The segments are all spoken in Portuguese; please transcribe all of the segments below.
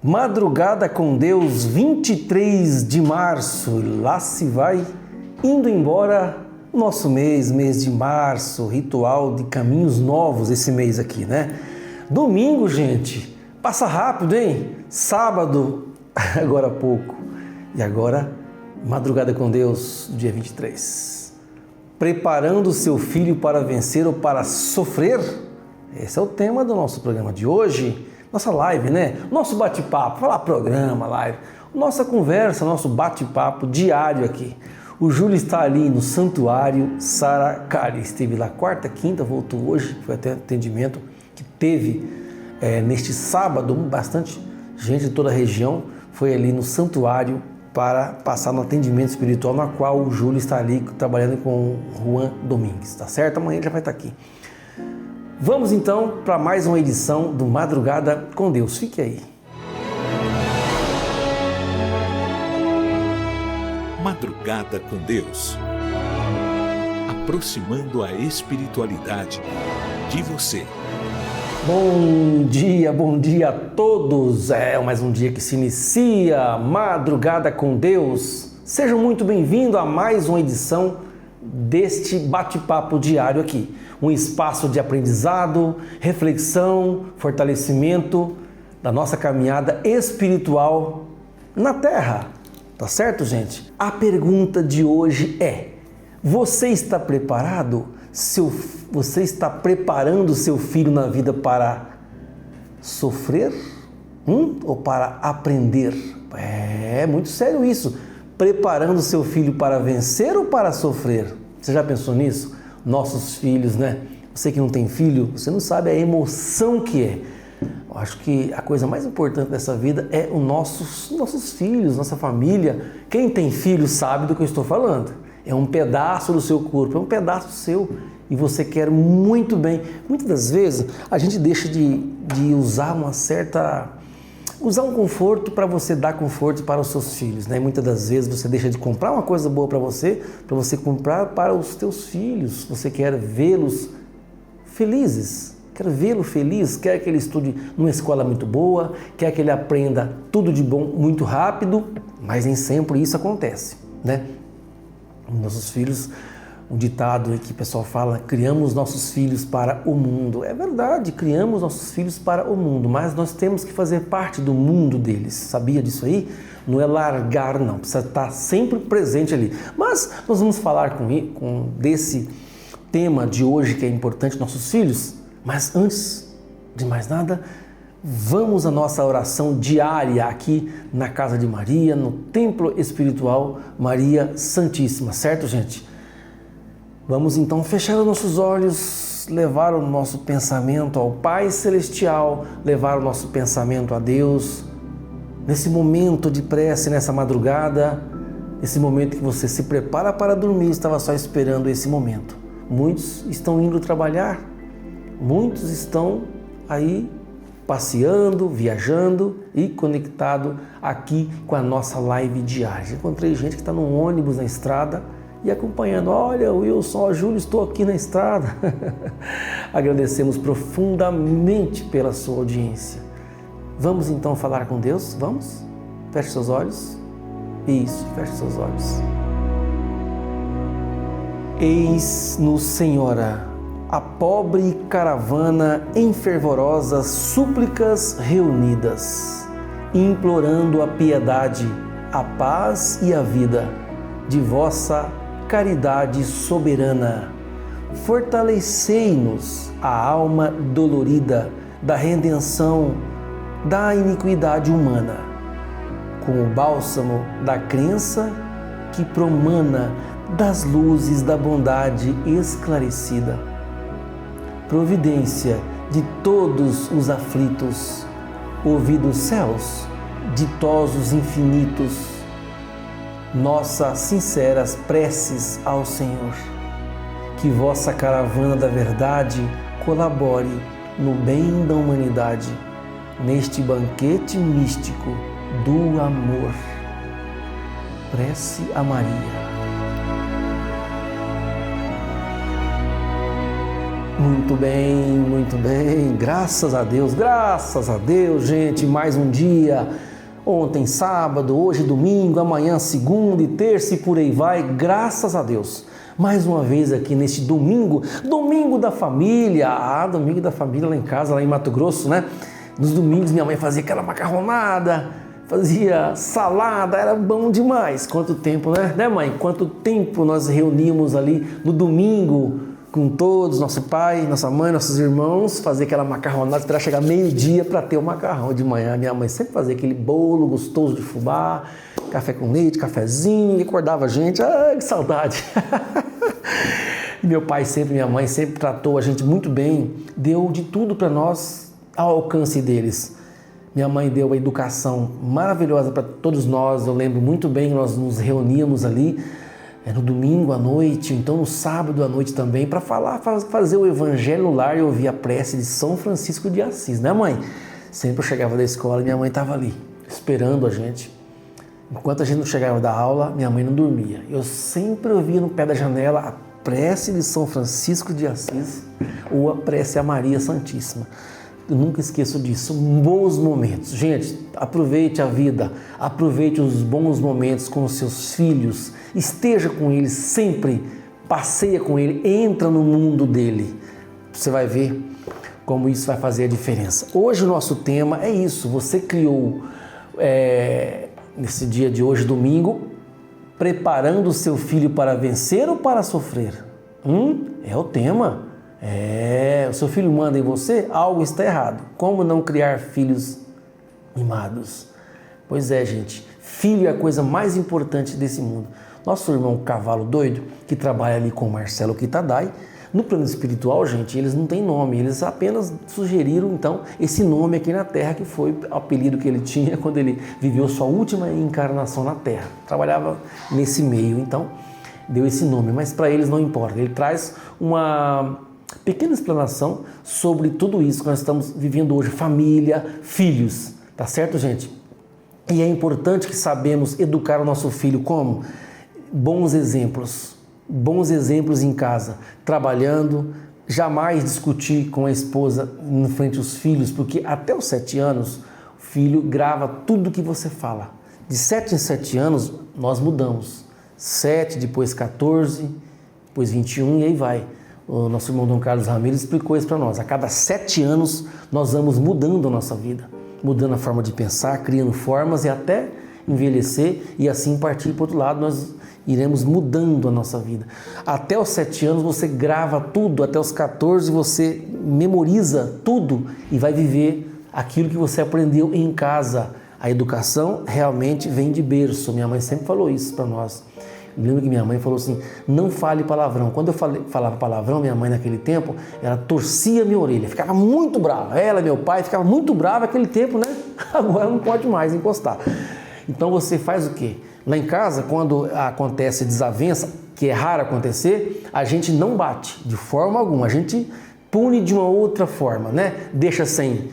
Madrugada com Deus, 23 de março, lá se vai indo embora nosso mês de março, ritual de caminhos novos esse mês aqui, né? Domingo, gente, passa rápido, hein? Sábado, agora há pouco, e agora, Madrugada com Deus, dia 23. Preparando o seu filho para vencer ou para sofrer? Esse é o tema do nosso programa de hoje. Nossa live, né? Nosso bate-papo, falar programa, live, nossa conversa, nosso bate-papo diário aqui. O Júlio está ali no santuário Sara Cali, esteve lá quarta, quinta, voltou hoje, foi até atendimento que teve neste sábado, bastante gente de toda a região foi ali no santuário para passar no atendimento espiritual, na qual o Júlio está ali trabalhando com o Juan Domingues, tá certo? Amanhã ele já vai estar aqui. Vamos então para mais uma edição do Madrugada com Deus. Fique aí. Madrugada com Deus. Aproximando a espiritualidade de você. Bom dia a todos. Mais um dia que se inicia. Madrugada com Deus. Sejam muito bem-vindos a mais uma edição deste bate-papo diário aqui. Um espaço de aprendizado, reflexão, fortalecimento da nossa caminhada espiritual na Terra. Tá certo, gente? A pergunta de hoje é: você está preparado? Você está preparando seu filho na vida para sofrer? Ou para aprender? É muito sério isso. Preparando seu filho para vencer ou para sofrer? Você já pensou nisso? Nossos filhos, né? Você que não tem filho, você não sabe a emoção que é. Eu acho que a coisa mais importante dessa vida é os nossos filhos, nossa família. Quem tem filho sabe do que eu estou falando. É um pedaço do seu corpo, é um pedaço seu e você quer muito bem. Muitas das vezes a gente deixa de usar um conforto para você dar conforto para os seus filhos, né? Muitas das vezes você deixa de comprar uma coisa boa para você comprar para os teus filhos. Você quer vê-los felizes, quer vê-lo feliz, quer que ele estude numa escola muito boa, quer que ele aprenda tudo de bom muito rápido, mas nem sempre isso acontece, né? Nossos filhos, um ditado que o pessoal fala, criamos nossos filhos para o mundo. É verdade, criamos nossos filhos para o mundo, mas nós temos que fazer parte do mundo deles. Sabia disso aí? Não é largar, não. Precisa estar sempre presente ali. Mas nós vamos falar desse tema de hoje que é importante, nossos filhos. Mas antes de mais nada, vamos à nossa oração diária aqui na Casa de Maria, no Templo Espiritual Maria Santíssima. Certo, gente? Vamos então fechar os nossos olhos, levar o nosso pensamento ao Pai Celestial, levar o nosso pensamento a Deus. Nesse momento de prece, nessa madrugada, esse momento que você se prepara para dormir, estava só esperando esse momento. Muitos estão indo trabalhar, muitos estão aí passeando, viajando e conectado aqui com a nossa live diária. Encontrei gente que está num ônibus na estrada e acompanhando. Olha, Wilson, Júlio, estou aqui na estrada. Agradecemos profundamente pela sua audiência. Vamos então falar com Deus? Vamos? Feche seus olhos. Isso, feche seus olhos. Eis-nos, Senhora, a pobre caravana em fervorosas súplicas reunidas, implorando a piedade, a paz e a vida de vossa caridade soberana. Fortalecei-nos a alma dolorida da redenção da iniquidade humana, com o bálsamo da crença que promana das luzes da bondade esclarecida. Providência de todos os aflitos, ouvi dos céus, ditosos infinitos, nossas sinceras preces ao Senhor. Que vossa caravana da verdade colabore no bem da humanidade, neste banquete místico do amor. Prece a Maria. Muito bem, graças a Deus, gente, mais um dia, ontem sábado, hoje domingo, amanhã segunda e terça e por aí vai, graças a Deus, mais uma vez aqui neste domingo da família, domingo da família lá em casa, lá em Mato Grosso, né? Nos domingos minha mãe fazia aquela macarronada, fazia salada, era bom demais, quanto tempo, né mãe? Quanto tempo nós reuníamos ali no domingo, com todos, nosso pai, nossa mãe, nossos irmãos, fazer aquela macarronada, esperar chegar meio-dia para ter o macarrão de manhã. Minha mãe sempre fazia aquele bolo gostoso de fubá, café com leite, cafezinho, e acordava a gente, ai, que saudade. E minha mãe sempre tratou a gente muito bem, deu de tudo para nós ao alcance deles. Minha mãe deu uma educação maravilhosa para todos nós, eu lembro muito bem, nós nos reuníamos ali, no domingo à noite, então no sábado à noite também, para fazer o evangelho no lar e ouvir a prece de São Francisco de Assis, né mãe? Sempre eu chegava da escola e minha mãe estava ali, esperando a gente. Enquanto a gente não chegava da aula, minha mãe não dormia. Eu sempre ouvia no pé da janela a prece de São Francisco de Assis ou a prece a Maria Santíssima. Eu nunca esqueço disso, bons momentos. Gente, aproveite a vida, aproveite os bons momentos com os seus filhos, esteja com eles sempre, passeia com ele, entra no mundo dele. Você vai ver como isso vai fazer a diferença. Hoje o nosso tema é isso, você criou, nesse dia de hoje, domingo, preparando o seu filho para vencer ou para sofrer? É o tema. O seu filho manda em você, algo está errado. Como não criar filhos mimados? Pois é, gente, filho é a coisa mais importante desse mundo. Nosso irmão Cavalo Doido, que trabalha ali com o Marcelo Kitadai, no plano espiritual, gente, eles não têm nome, eles apenas sugeriram, então, esse nome aqui na Terra, que foi o apelido que ele tinha quando ele viveu sua última encarnação na Terra. Trabalhava nesse meio, então, deu esse nome, mas para eles não importa. Ele traz uma pequena explanação sobre tudo isso que nós estamos vivendo hoje, família, filhos, tá certo, gente? E é importante que sabemos educar o nosso filho como? Bons exemplos em casa, trabalhando, jamais discutir com a esposa em frente aos filhos, porque até os 7 anos, o filho grava tudo que você fala. De 7 em 7 anos, nós mudamos. 7, depois 14, depois 21 e aí vai. O nosso irmão Dom Carlos Ramírez explicou isso para nós. A cada 7 anos nós vamos mudando a nossa vida, mudando a forma de pensar, criando formas e até envelhecer e assim partir para o outro lado nós iremos mudando a nossa vida. Até os 7 anos você grava tudo, até os 14 você memoriza tudo e vai viver aquilo que você aprendeu em casa. A educação realmente vem de berço. Minha mãe sempre falou isso para nós. Eu lembro que minha mãe falou assim, não fale palavrão. Quando eu falava palavrão, minha mãe naquele tempo, ela torcia minha orelha, ficava muito brava. Ela, meu pai, ficava muito brava naquele tempo, né? Agora não pode mais encostar. Então você faz o quê? Lá em casa, quando acontece desavença, que é raro acontecer, a gente não bate de forma alguma, a gente pune de uma outra forma, né? Deixa sem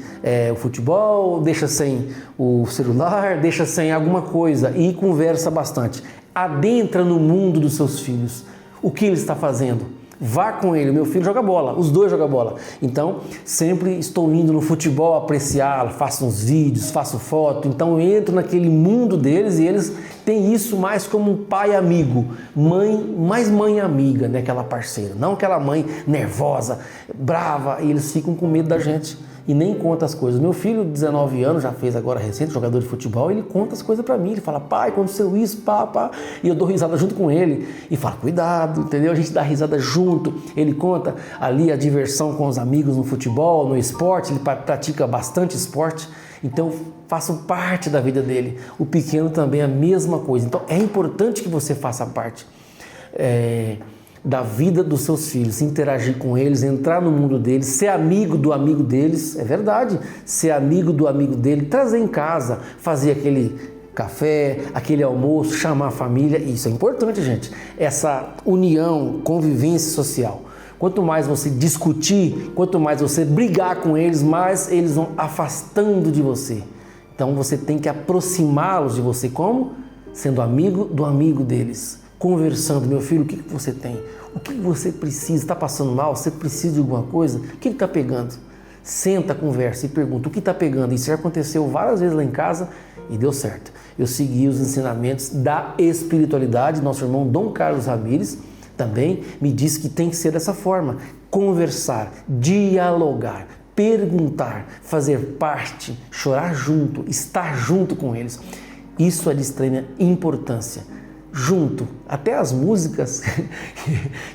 o futebol, deixa sem o celular, deixa sem alguma coisa e conversa bastante. Adentra no mundo dos seus filhos. O que ele está fazendo? Vá com ele. Meu filho joga bola, os dois jogam bola. Então, sempre estou indo no futebol apreciá-lo, faço uns vídeos, faço foto. Então, eu entro naquele mundo deles e eles têm isso mais como um pai amigo, mais mãe amiga, né? Aquela parceira. Não aquela mãe nervosa, brava, e eles ficam com medo da gente. E nem conta as coisas. Meu filho, de 19 anos, já fez agora recente, jogador de futebol, ele conta as coisas pra mim. Ele fala, pai, aconteceu isso, pá. E eu dou risada junto com ele. E fala, cuidado, entendeu? A gente dá risada junto. Ele conta ali a diversão com os amigos no futebol, no esporte. Ele pratica bastante esporte. Então, faço parte da vida dele. O pequeno também é a mesma coisa. Então, é importante que você faça parte da vida dos seus filhos, interagir com eles, entrar no mundo deles, ser amigo do amigo deles, é verdade, ser amigo do amigo dele, trazer em casa, fazer aquele café, aquele almoço, chamar a família, isso é importante, gente, essa união, convivência social. Quanto mais você discutir, quanto mais você brigar com eles, mais eles vão afastando de você. Então você tem que aproximá-los de você, como? Sendo amigo do amigo deles, conversando. Meu filho, o que você tem? O que você precisa? Está passando mal? Você precisa de alguma coisa? O que está pegando? Senta, conversa e pergunta o que está pegando. Isso já aconteceu várias vezes lá em casa e deu certo. Eu segui os ensinamentos da espiritualidade. Nosso irmão Dom Carlos Ramires também me disse que tem que ser dessa forma. Conversar, dialogar, perguntar, fazer parte, chorar junto, estar junto com eles. Isso é de extrema importância. Junto, até as músicas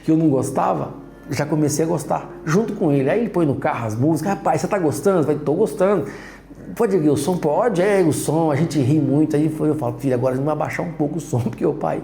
que eu não gostava, já comecei a gostar, junto com ele. Aí ele põe no carro as músicas, rapaz, você tá gostando? Estou gostando. Pode erguer o som? Pode, ergue o som, a gente ri muito. Aí eu falo, filho, agora vamos abaixar um pouco o som, porque o pai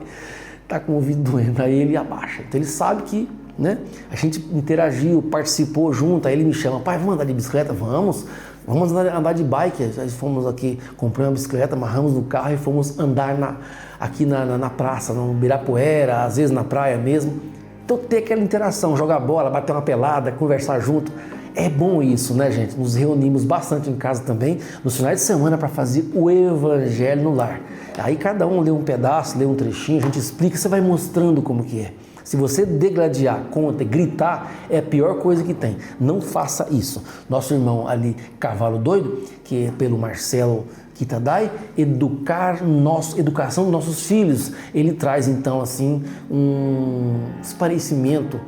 tá com o ouvido doendo. Aí ele abaixa. Então ele sabe que, né, a gente interagiu, participou junto. Aí ele me chama, pai, vamos andar de bicicleta? Vamos andar de bike. Aí fomos aqui, compramos uma bicicleta, amarramos no carro e fomos andar aqui na praça, no Ibirapuera, às vezes na praia mesmo. Então ter aquela interação, jogar bola, bater uma pelada, conversar junto. É bom isso, né, gente? Nos reunimos bastante em casa também, nos finais de semana, para fazer o evangelho no lar. Aí cada um lê um pedaço, lê um trechinho, a gente explica, você vai mostrando como que é. Se você degladiar, conta, gritar, é a pior coisa que tem. Não faça isso. Nosso irmão ali, Cavalo Doido, que é pelo Marcelo Kitadai, educação dos nossos filhos. Ele traz então assim um esclarecimento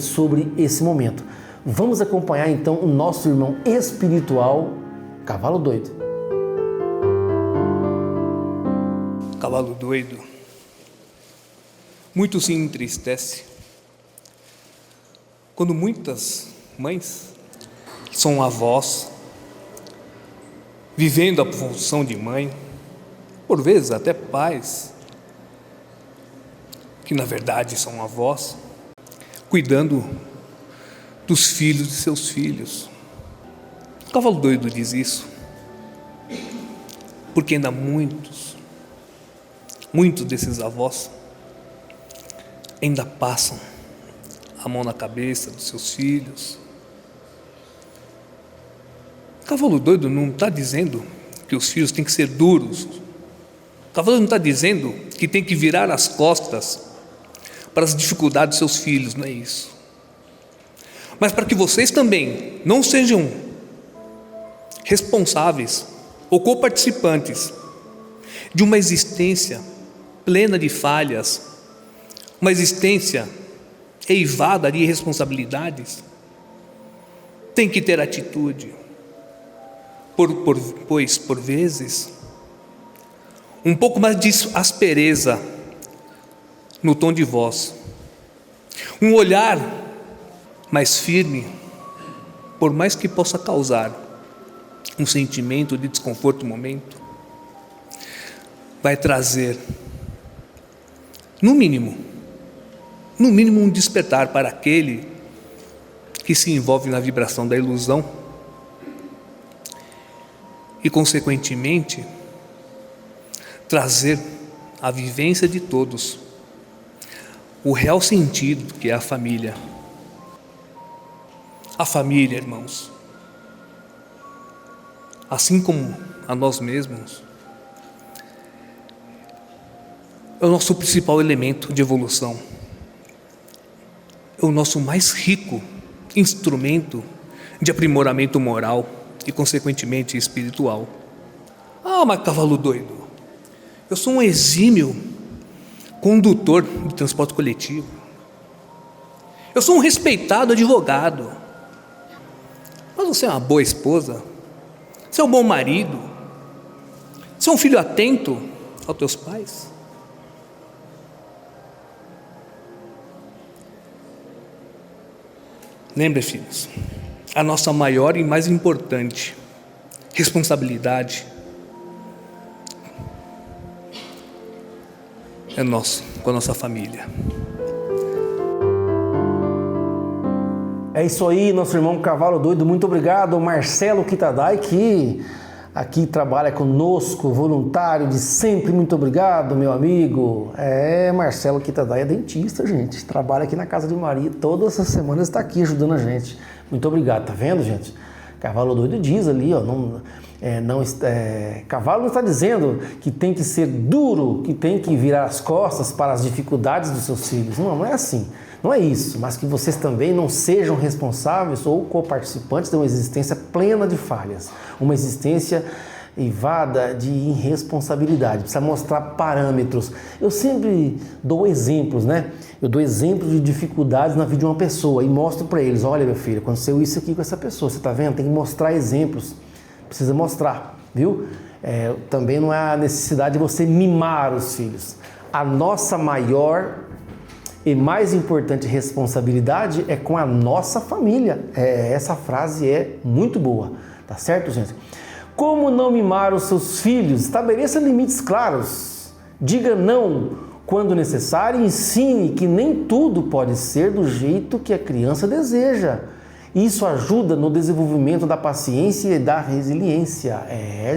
sobre esse momento. Vamos acompanhar então o nosso irmão espiritual, Cavalo Doido. Cavalo doido, muito se entristece quando muitas mães, que são avós, vivendo a função de mãe, por vezes até pais, que na verdade são avós, cuidando dos filhos de seus filhos. O Cavalo Doido diz isso, porque ainda muitos desses avós ainda passam a mão na cabeça dos seus filhos. O Cavalo Doido não está dizendo que os filhos têm que ser duros. O Cavalo não está dizendo que tem que virar as costas para as dificuldades dos seus filhos, não é isso. Mas para que vocês também não sejam responsáveis ou coparticipantes de uma existência plena de falhas, uma existência eivada de irresponsabilidades, tem que ter atitude, pois por vezes um pouco mais de aspereza no tom de voz, um olhar mais firme, por mais que possa causar um sentimento de desconforto no momento, vai trazer, no mínimo um despertar para aquele que se envolve na vibração da ilusão e, consequentemente, trazer a vivência de todos o real sentido que é a família. A família, irmãos, assim como a nós mesmos, é o nosso principal elemento de evolução, é o nosso mais rico instrumento de aprimoramento moral e, consequentemente, espiritual. Ah, mas Cavalo Doido, eu sou um exímio condutor de transporte coletivo, eu sou um respeitado advogado, mas você é uma boa esposa, você é um bom marido, você é um filho atento aos teus pais? Lembre, filhos, a nossa maior e mais importante responsabilidade é nossa, com a nossa família. É isso aí, nosso irmão Cavalo Doido. Muito obrigado, Marcelo Kitadai, que aqui trabalha conosco, voluntário de sempre. Muito obrigado, meu amigo. Marcelo Kitadai é dentista, gente. Trabalha aqui na Casa de Maria. Todas as semanas está aqui ajudando a gente. Muito obrigado, tá vendo, gente? Cavalo Doido diz ali, ó, Cavalo não está dizendo que tem que ser duro, que tem que virar as costas para as dificuldades dos seus filhos. Não é assim. Não é isso, mas que vocês também não sejam responsáveis ou coparticipantes de uma existência plena de falhas, uma existência eivada de irresponsabilidade. Precisa mostrar parâmetros. Eu sempre dou exemplos, né? Eu dou exemplos de dificuldades na vida de uma pessoa e mostro para eles: olha, meu filho, aconteceu isso aqui com essa pessoa, você está vendo? Tem que mostrar exemplos. Precisa mostrar, viu? Também não há necessidade de você mimar os filhos. A nossa maior e mais importante responsabilidade é com a nossa família. Essa frase é muito boa, tá certo, gente? Como não mimar os seus filhos? Estabeleça limites claros. Diga não quando necessário e ensine que nem tudo pode ser do jeito que a criança deseja. Isso ajuda no desenvolvimento da paciência e da resiliência.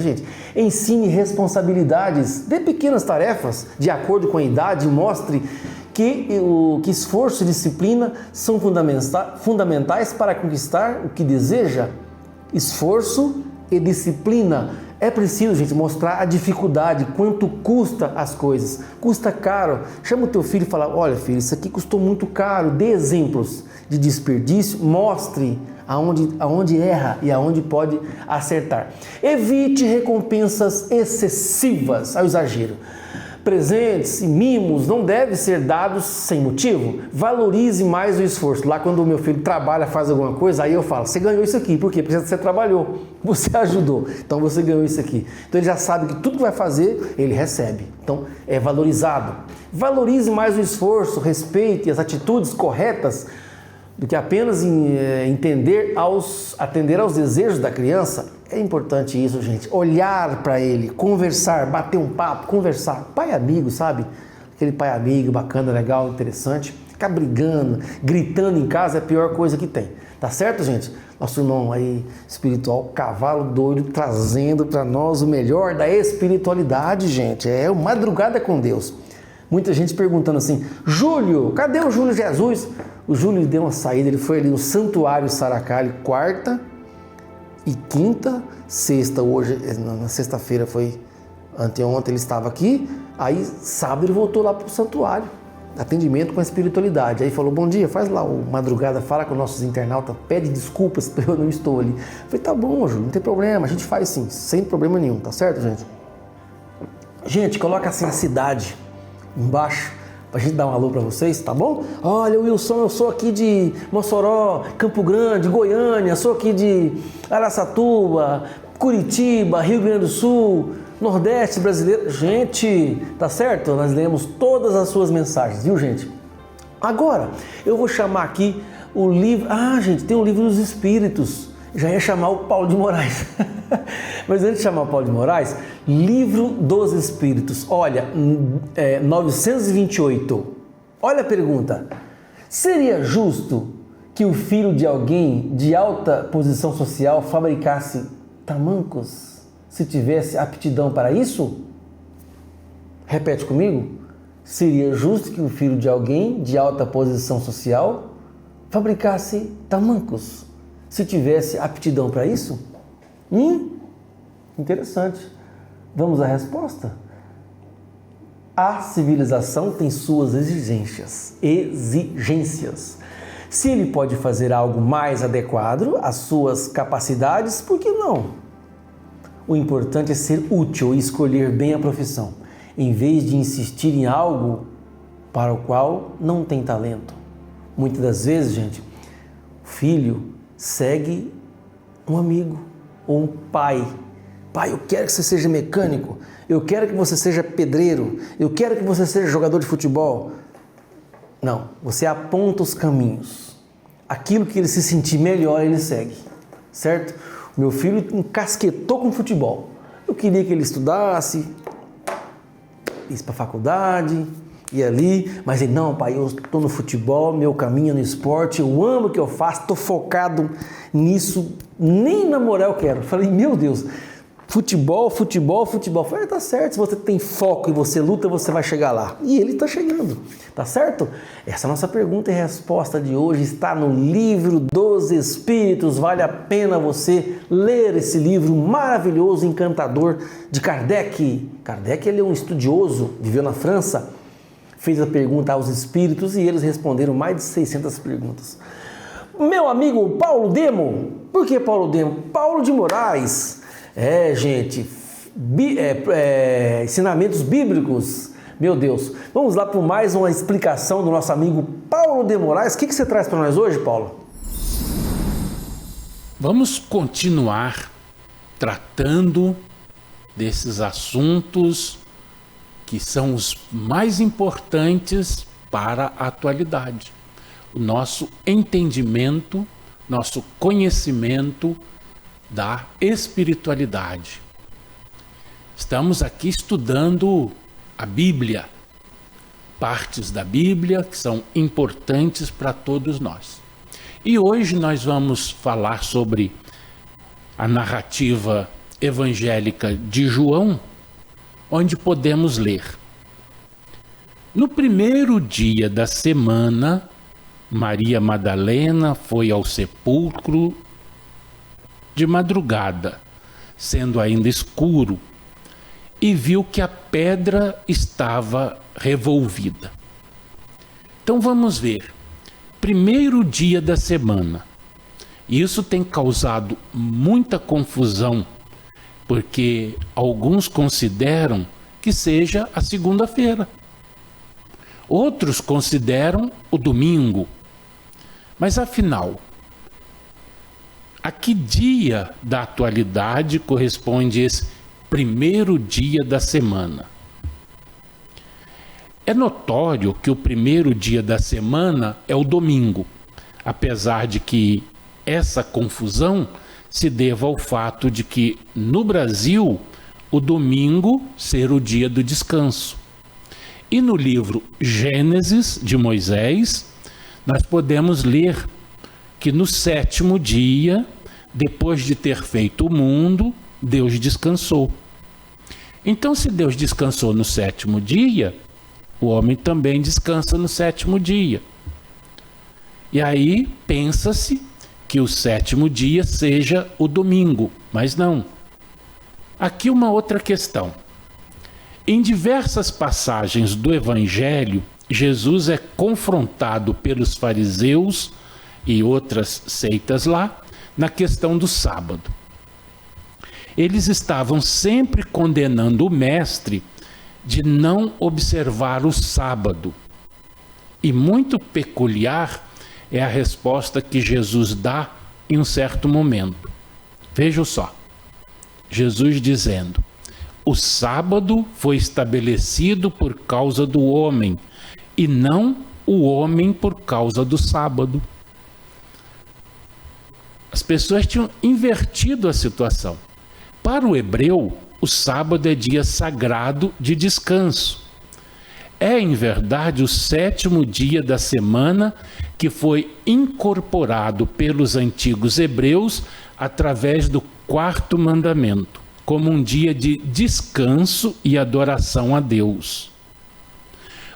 Gente, ensine responsabilidades, dê pequenas tarefas de acordo com a idade e mostre que esforço e disciplina são fundamentais para conquistar o que deseja. Esforço e disciplina. É preciso, gente, mostrar a dificuldade, quanto custa as coisas. Custa caro. Chama o teu filho e fala: olha, filho, isso aqui custou muito caro. Dê exemplos de desperdício, mostre aonde erra e aonde pode acertar. Evite recompensas excessivas, ao exagero. Presentes e mimos não devem ser dados sem motivo. Valorize mais o esforço. Lá quando o meu filho trabalha, faz alguma coisa, aí eu falo: você ganhou isso aqui. Por quê? Porque você trabalhou, você ajudou, então você ganhou isso aqui. Então ele já sabe que tudo que vai fazer, ele recebe. Então é valorizado. Valorize mais o esforço, respeite as atitudes corretas do que apenas atender aos desejos da criança. É importante isso, gente. Olhar para ele, conversar, bater um papo, conversar. Pai amigo, sabe? Aquele pai amigo bacana, legal, interessante. Ficar brigando, gritando em casa é a pior coisa que tem. Tá certo, gente? Nosso irmão aí espiritual, Cavalo Doido, trazendo para nós o melhor da espiritualidade, gente. É o Madrugada com Deus. Muita gente perguntando assim: Júlio, cadê o Júlio Jesus? O Júlio deu uma saída, ele foi ali no Santuário Saracalho, quarta e quinta, sexta, hoje, na sexta-feira foi, anteontem ele estava aqui, aí sábado ele voltou lá para o santuário, atendimento com a espiritualidade. Aí falou: bom dia, faz lá o Madrugada, fala com nossos internautas, pede desculpas porque eu não estou ali. Eu falei: tá bom, Júlio, não tem problema, a gente faz sim, sem problema nenhum, tá certo, gente? Gente, coloca assim a cidade embaixo, pra gente dar um alô pra vocês, tá bom? Olha, Wilson, eu sou aqui de Mossoró, Campo Grande, Goiânia, sou aqui de Araçatuba, Curitiba, Rio Grande do Sul, Nordeste brasileiro. Gente, tá certo? Nós lemos todas as suas mensagens, viu, gente? Agora, eu vou chamar aqui o livro... gente, tem o livro dos Espíritos. Já ia chamar o Paulo de Moraes. Mas antes de chamar o Paulo de Moraes, Livro dos Espíritos. Olha, 928. Olha a pergunta. Seria justo que o filho de alguém de alta posição social fabricasse tamancos se tivesse aptidão para isso? Repete comigo. Seria justo que o filho de alguém de alta posição social fabricasse tamancos se tivesse aptidão para isso? Interessante. Vamos à resposta? A civilização tem suas exigências. Se ele pode fazer algo mais adequado às suas capacidades, por que não? O importante é ser útil e escolher bem a profissão, em vez de insistir em algo para o qual não tem talento. Muitas das vezes, gente, o filho segue um amigo ou um pai. Pai, eu quero que você seja mecânico, eu quero que você seja pedreiro, eu quero que você seja jogador de futebol. Não, você aponta os caminhos. Aquilo que ele se sentir melhor, ele segue, certo? Meu filho encasquetou com futebol. Eu queria que ele estudasse, ia para a faculdade, ia ali, mas ele: não, pai, eu estou no futebol, meu caminho é no esporte, eu amo o que eu faço, estou focado nisso, nem namorar eu quero. Falei: meu Deus, Futebol. Falei, tá certo, se você tem foco e você luta, você vai chegar lá. E ele está chegando, tá certo? Essa nossa pergunta e resposta de hoje está no Livro dos Espíritos. Vale a pena você ler esse livro maravilhoso, encantador de Kardec. Kardec, ele é um estudioso, viveu na França, fez a pergunta aos espíritos e eles responderam mais de 600 perguntas. Meu amigo Paulo Demo, por que Paulo Demo? Paulo de Moraes. Gente, ensinamentos bíblicos. Meu Deus, vamos lá para mais uma explicação do nosso amigo Paulo de Moraes. O que você traz para nós hoje, Paulo? Vamos continuar tratando desses assuntos que são os mais importantes para a atualidade. O nosso entendimento, nosso conhecimento da espiritualidade. Estamos aqui estudando a Bíblia, partes da Bíblia que são importantes para todos nós. E hoje nós vamos falar sobre a narrativa evangélica de João, onde podemos ler: no primeiro dia da semana, Maria Madalena foi ao sepulcro de madrugada, sendo ainda escuro, e viu que a pedra estava revolvida. Então vamos ver. Primeiro dia da semana. Isso tem causado muita confusão, porque alguns consideram que seja a segunda-feira. Outros consideram o domingo. Mas afinal, a que dia da atualidade corresponde esse primeiro dia da semana? É notório que o primeiro dia da semana é o domingo, apesar de que essa confusão se deva ao fato de que, no Brasil, o domingo ser o dia do descanso. E no livro Gênesis, de Moisés, nós podemos ler que no sétimo dia, depois de ter feito o mundo, Deus descansou. Então, se Deus descansou no sétimo dia, o homem também descansa no sétimo dia. E aí pensa-se que o sétimo dia seja o domingo, mas não. Aqui uma outra questão. Em diversas passagens do Evangelho, Jesus é confrontado pelos fariseus e outras seitas lá na questão do sábado. Eles estavam sempre condenando o mestre de não observar o sábado. E muito peculiar é a resposta que Jesus dá em um certo momento. Vejam só, Jesus dizendo: o sábado foi estabelecido por causa do homem, e não o homem por causa do sábado. As pessoas tinham invertido a situação. Para o hebreu, o sábado é dia sagrado de descanso. É, em verdade, o sétimo dia da semana que foi incorporado pelos antigos hebreus através do quarto mandamento, como um dia de descanso e adoração a Deus.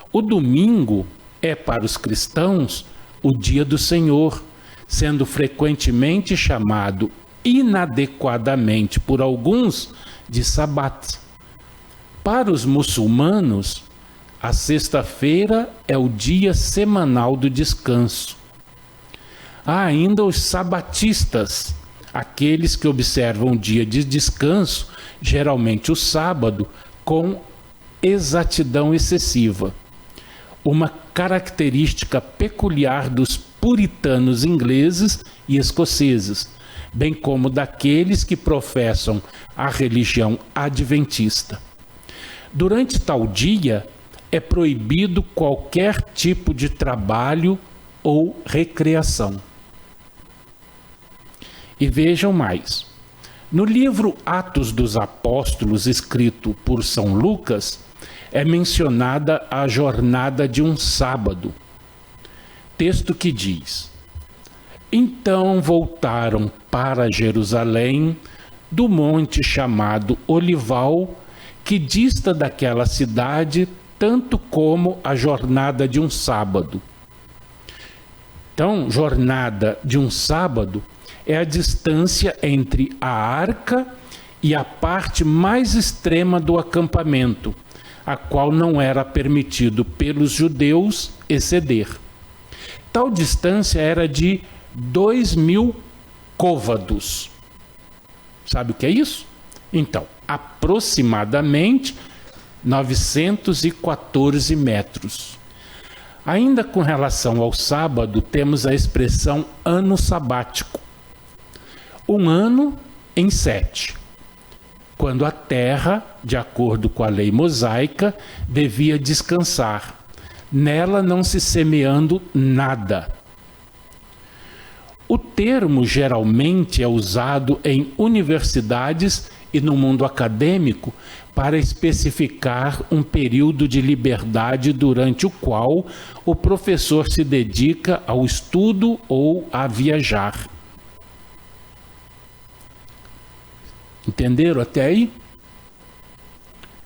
O domingo é, para os cristãos, o dia do Senhor, sendo frequentemente chamado inadequadamente por alguns de Sabat. Para os muçulmanos, a sexta-feira é o dia semanal do descanso. Há ainda os sabatistas, aqueles que observam o dia de descanso, geralmente o sábado, com exatidão excessiva. Uma característica peculiar dos puritanos ingleses e escoceses, bem como daqueles que professam a religião adventista. Durante tal dia, é proibido qualquer tipo de trabalho ou recreação. E vejam mais. No livro Atos dos Apóstolos, escrito por São Lucas, é mencionada a jornada de um sábado. Texto que diz: então voltaram para Jerusalém do monte chamado Olival, que dista daquela cidade tanto como a jornada de um sábado. Então, jornada de um sábado é a distância entre a arca e a parte mais extrema do acampamento, a qual não era permitido pelos judeus exceder. Tal distância era de 2.000 côvados. Sabe o que é isso? Então, aproximadamente 914 metros. Ainda com relação ao sábado, temos a expressão ano sabático. Um ano em 7, quando a terra, de acordo com a lei mosaica, devia descansar, nela não se semeando nada. O termo geralmente é usado em universidades e no mundo acadêmico para especificar um período de liberdade durante o qual o professor se dedica ao estudo ou a viajar. Entenderam até aí?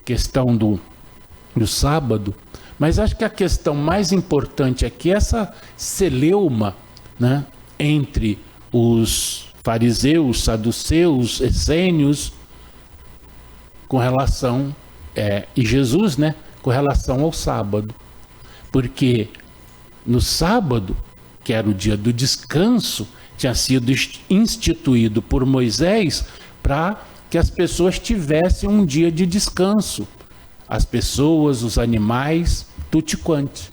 Questão do sábado. Mas acho que a questão mais importante aqui é essa celeuma, né, entre os fariseus, saduceus, essênios, com relação, e Jesus, né, com relação ao sábado. Porque no sábado, que era o dia do descanso, tinha sido instituído por Moisés para que as pessoas tivessem um dia de descanso. As pessoas, os animais, tutti quanti.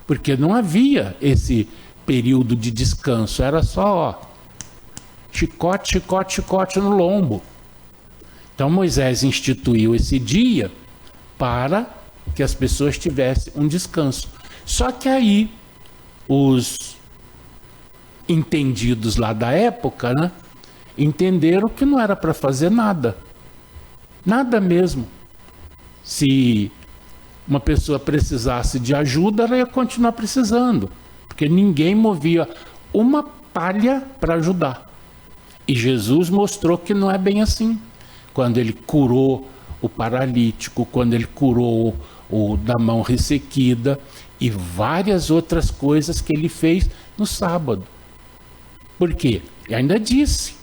Porque não havia esse período de descanso, era só chicote, chicote, chicote no lombo. Então Moisés instituiu esse dia para que as pessoas tivessem um descanso. Só que aí os entendidos lá da época, né, entenderam que não era para fazer nada. Nada mesmo. Se uma pessoa precisasse de ajuda, ela ia continuar precisando. Porque ninguém movia uma palha para ajudar. E Jesus mostrou que não é bem assim. Quando ele curou o paralítico, quando ele curou o da mão ressequida e várias outras coisas que ele fez no sábado. Por quê? E ainda disse,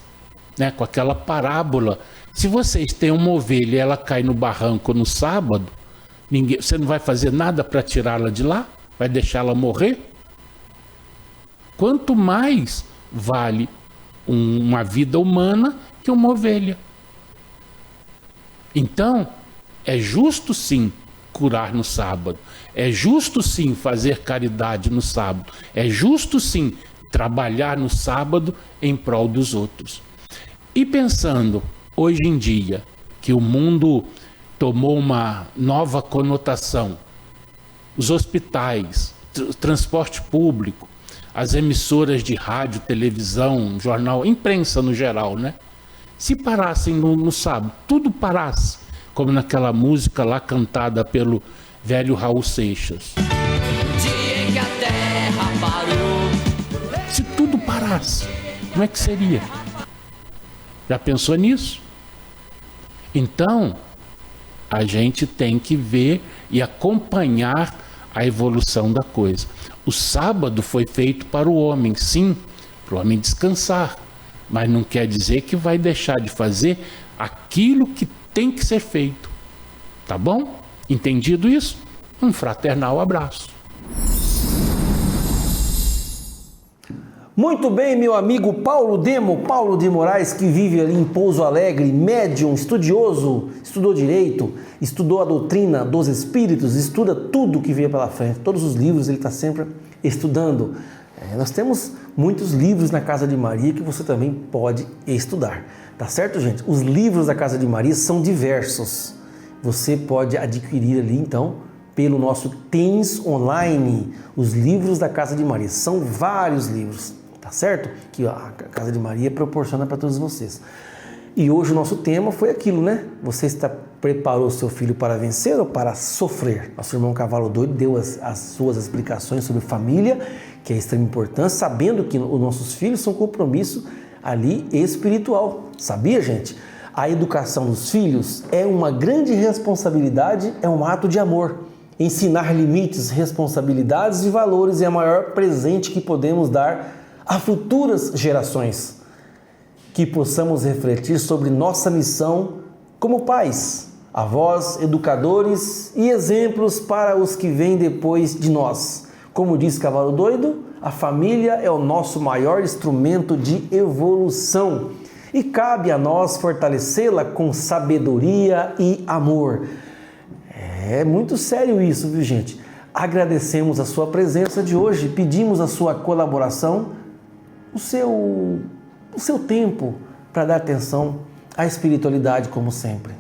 né, com aquela parábola, se vocês têm uma ovelha e ela cai no barranco no sábado, você não vai fazer nada para tirá-la de lá? Vai deixá-la morrer? Quanto mais vale uma vida humana que uma ovelha. Então, é justo sim curar no sábado, é justo sim fazer caridade no sábado, é justo sim trabalhar no sábado em prol dos outros. E pensando, hoje em dia, que o mundo tomou uma nova conotação, os hospitais, transporte público, as emissoras de rádio, televisão, jornal, imprensa no geral, né? Se parassem no sábado, tudo parasse, como naquela música lá cantada pelo velho Raul Seixas. Dia em que a terra parou. Se tudo parasse, como é que seria? Já pensou nisso? Então, a gente tem que ver e acompanhar a evolução da coisa. O sábado foi feito para o homem, sim, para o homem descansar. Mas não quer dizer que vai deixar de fazer aquilo que tem que ser feito. Tá bom? Entendido isso? Um fraternal abraço. Muito bem, meu amigo Paulo de Moraes, que vive ali em Pouso Alegre, médium, estudioso, estudou direito, estudou a doutrina dos espíritos, estuda tudo que veio pela frente, todos os livros ele está sempre estudando. Nós temos muitos livros na Casa de Maria que você também pode estudar, tá certo, gente? Os livros da Casa de Maria são diversos, você pode adquirir ali, então, pelo nosso TENS Online, os livros da Casa de Maria, são vários livros, tá certo? Que a Casa de Maria proporciona para todos vocês. E hoje o nosso tema foi aquilo, né? Você preparou seu filho para vencer ou para sofrer? Nosso irmão Cavalo Doido deu as suas explicações sobre família, que é de extrema importância, sabendo que os nossos filhos são compromisso ali espiritual. Sabia, gente? A educação dos filhos é uma grande responsabilidade, é um ato de amor. Ensinar limites, responsabilidades e valores é o maior presente que podemos dar a futuras gerações. Que possamos refletir sobre nossa missão como pais, avós, educadores e exemplos para os que vêm depois de nós. Como diz Cavalo Doido, a família é o nosso maior instrumento de evolução e cabe a nós fortalecê-la com sabedoria e amor. É muito sério isso, viu, gente? Agradecemos a sua presença de hoje, pedimos a sua colaboração, o seu tempo para dar atenção à espiritualidade como sempre.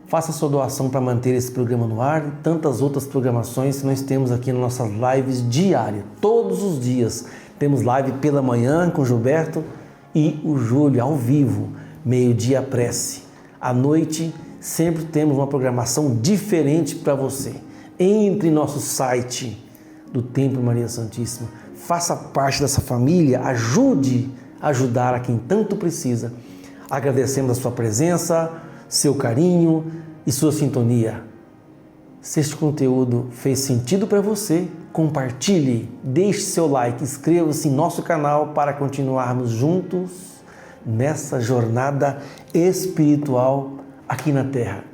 Faça sua doação para manter esse programa no ar e tantas outras programações que nós temos aqui nas nossas lives diárias. Todos os dias temos live pela manhã com o Gilberto e o Júlio ao vivo, meio-dia prece. À noite sempre temos uma programação diferente para você. Entre em nosso site do Templo Maria Santíssima, faça parte dessa família, ajude a ajudar a quem tanto precisa. Agradecemos a sua presença, seu carinho e sua sintonia. Se este conteúdo fez sentido para você, compartilhe, deixe seu like, inscreva-se em nosso canal para continuarmos juntos nessa jornada espiritual aqui na Terra.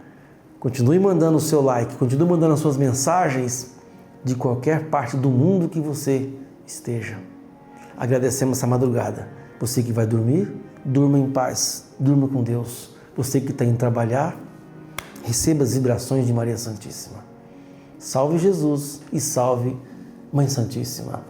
Continue mandando o seu like, continue mandando as suas mensagens de qualquer parte do mundo que você esteja. Agradecemos essa madrugada. Você que vai dormir, durma em paz, durma com Deus. Você que está indo trabalhar, receba as vibrações de Maria Santíssima. Salve Jesus e salve Mãe Santíssima.